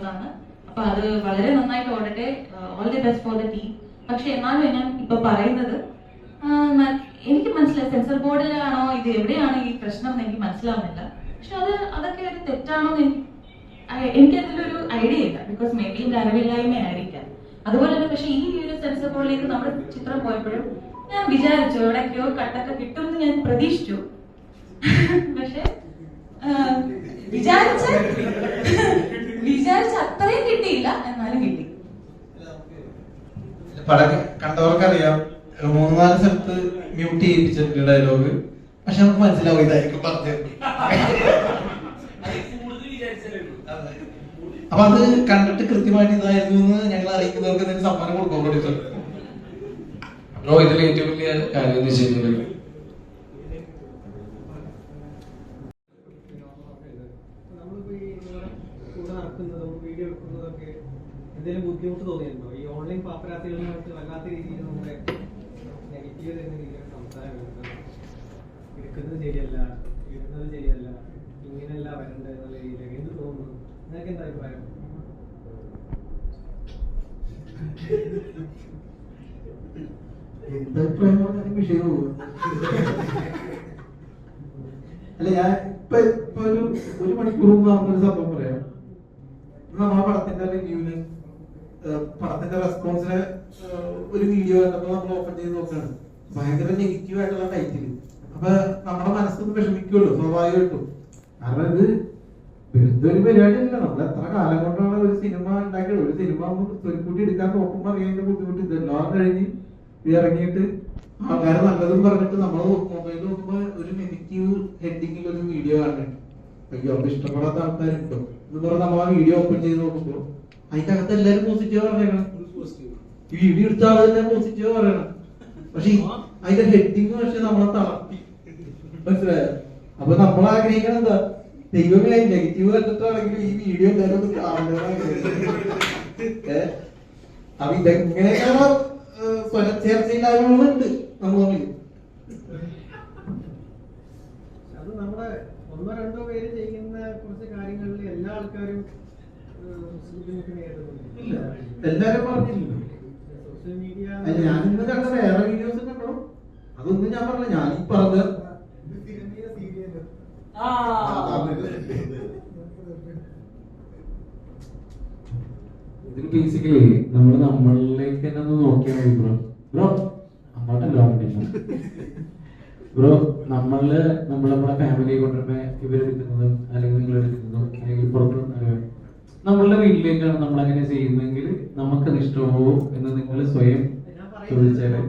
എന്നുള്ളതാണ്. അപ്പൊ അത് വളരെ നന്നായിട്ട് ഓടട്ടെ. All the best for the team. പക്ഷെ എന്നാലും ഞാൻ ഇപ്പൊ പറയുന്നത് എനിക്ക് മനസ്സിലായി, സെൻസർ ബോർഡിലാണോ ഇത് എവിടെയാണ് ഈ പ്രശ്നം എന്ന് എനിക്ക് മനസ്സിലാവുന്നില്ല. പക്ഷെ അതൊക്കെ ഒരു തെറ്റാണോ എന്ന് എനിക്കതിലൊരു ഐഡിയ ഇല്ല. ബിക്കോസ് മേ ബി എന്റെ അറിവില്ലായ്മ ആയിരിക്കാം. അതുപോലെ തന്നെ പക്ഷെ ഈ ഒരു സെൻസർ ബോർഡിലേക്ക് നമ്മുടെ ചിത്രം പോയപ്പോഴും ഞാൻ വിചാരിച്ചു എവിടെയൊക്കെയോ കട്ടൊക്കെ കിട്ടുമെന്ന് ഞാൻ പ്രതീക്ഷിച്ചു. പക്ഷെ വിചാരിച്ച അത്രയും കിട്ടിയില്ല, എന്നാലും കിട്ടി. പടം കണ്ടവർക്കറിയാം, 3-4 സ്ഥലത്ത് മ്യൂട്ട് ചെയ്യിപ്പിച്ചിട്ടുണ്ട് ഡയലോഗ്. പക്ഷെ നമുക്ക് മനസ്സിലാവും ഇതായിരിക്കും പറഞ്ഞത്. അപ്പൊ അത് കണ്ടിട്ട് കൃത്യമായിട്ട് ഇതായിരുന്നു എന്ന് ഞങ്ങൾ അറിയിക്കുന്നവർക്ക് എന്തെങ്കിലും സമ്മാനം കൊടുക്കാൻ പ്രൊഡ്യൂസർ. ബ്രോ, ഇതിൽ ഏറ്റവും വലിയ കാര്യം എന്ന് വെച്ച് കഴിഞ്ഞാൽ വീഡിയോ എടുക്കുന്നതൊക്കെ എന്തെങ്കിലും ബുദ്ധിമുട്ട് തോന്നിയിട്ടുണ്ടോ? ഈ ഓൺലൈൻ പാപ്പരാത്തികളുമായിട്ട് വല്ലാത്ത രീതിയിൽ നമ്മുടെ നെഗറ്റീവ് തരുന്ന രീതിയിലാണ് സംസാരം എടുക്കുന്നത് ശരിയല്ല, ഇടുന്നത് ശരിയല്ല, ഇങ്ങനെയല്ല വരേണ്ടത് എന്നുള്ള രീതിയിലൊക്കെ എന്ത് തോന്നുന്നു? നിങ്ങൾക്ക് എന്താ അഭിപ്രായം? വിഷയവും അല്ല, ഞാൻ ഇപ്പൊ ഒരു മണിക്കൂർ മുമ്പ് നമുക്കൊരു സംഭവം പറയാം. നമ്മളെ പടത്തിന്റെ റിവ്യൂവിന് പടത്തിന്റെ റെസ്പോൺസിന് ഒരു വീഡിയോ കണ്ടപ്പോ നമ്മൾ ഓപ്പൺ ചെയ്ത് നോക്കുകയാണ്. ഭയങ്കര നെഗറ്റീവ് ആയിട്ടുള്ള ടൈറ്റിൽ. അപ്പൊ നമ്മുടെ മനസ്സൊന്ന് വിഷമിക്കുള്ളൂ സ്വാഭാവികമായിട്ടും. കാരണം ഇത് വെറുതെ ഒരു പരിപാടിയല്ല. നമ്മൾ എത്ര കാലം കൊണ്ടാണ് ഒരു സിനിമ ഉണ്ടാക്കിയത്. ഒരു സിനിമ സ്വരുക്കൂട്ടി എടുക്കാൻ നോക്കുമ്പോൾ അറിയാൻ ബുദ്ധിമുട്ട്. ഇതെല്ലാം കഴിഞ്ഞ് ഇറങ്ങിയിട്ട് ആൾക്കാരെ നല്ലതും പറഞ്ഞിട്ട് നമ്മൾ മൊബൈൽ നോക്കുമ്പോ ഒരു നെഗറ്റീവ് ഹെഡിങ്ങിൽ ഒരു വീഡിയോ കാണുന്നുണ്ട്. അയ്യോ, അപ്പൊ ഇഷ്ടപ്പെടാത്ത ആൾക്കാരുണ്ടോ എന്ന് പറഞ്ഞ് നമ്മൾ ആ വീഡിയോ ഓപ്പൺ ചെയ്ത് നോക്കുമ്പോ അതിന്റെ അകത്ത് എല്ലാരും പോസിറ്റീവ് പറയണം. ഈ വീഡിയോ എടുത്ത ആള് തന്നെ പോസിറ്റീവ് പറയണം. പക്ഷെ അതിന്റെ ഹെഡിങ് പക്ഷെ നമ്മളെ തളർത്തി. മനസ്സിലായോ? അപ്പൊ നമ്മൾ ആഗ്രഹിക്കണം എന്താ, ദൈവമേ നെഗറ്റീവ് കണ്ടിട്ടാണെങ്കിലും ഈ വീഡിയോ എന്തായാലും ഒന്ന് കാണുന്നതാണ്. അപ്പൊ ഇതെങ്ങനെയാണ് സ്വരം ചേർച്ചയില്ലായ്മകളുണ്ട് നമ്മൾ തമ്മിൽ. അത് നമ്മുടെ 1-2 പേര് ചെയ്യുന്ന കുറച്ച് കാര്യങ്ങളിൽ എല്ലാ ആൾക്കാരും ബുദ്ധിമുട്ട് നേരിടുന്നില്ല. എല്ലാരും പറഞ്ഞില്ലല്ലോ. സോഷ്യൽ മീഡിയ ഞാനിന്ന് കണ്ട വേറെ വീഡിയോസ് കണ്ടോ, അതൊന്നും ഞാൻ പറഞ്ഞില്ല. ഞാൻ ഈ പറഞ്ഞ ഇതിൽ ബേസിക്കലി നമ്മളിലേക്ക് തന്നെ ഒന്ന് നോക്കിയാൽ മതി ബ്രോ. ബ്രോ അങ്ങോട്ടല്ലോ ബ്രോ, നമ്മളെ ഫാമിലിയെ കൊണ്ടുവരുമ്പോ ഇവരെടുക്കുന്നതും അല്ലെങ്കിൽ നിങ്ങൾ എടുക്കുന്നതും അല്ലെങ്കിൽ പുറത്തുനിന്ന് നമ്മളുടെ വീട്ടിലേക്കാണ് നമ്മൾ അങ്ങനെ ചെയ്യുന്നതെങ്കിൽ നമുക്കത് ഇഷ്ടമാവോ എന്ന് നിങ്ങൾ സ്വയം ചോദിച്ചാല്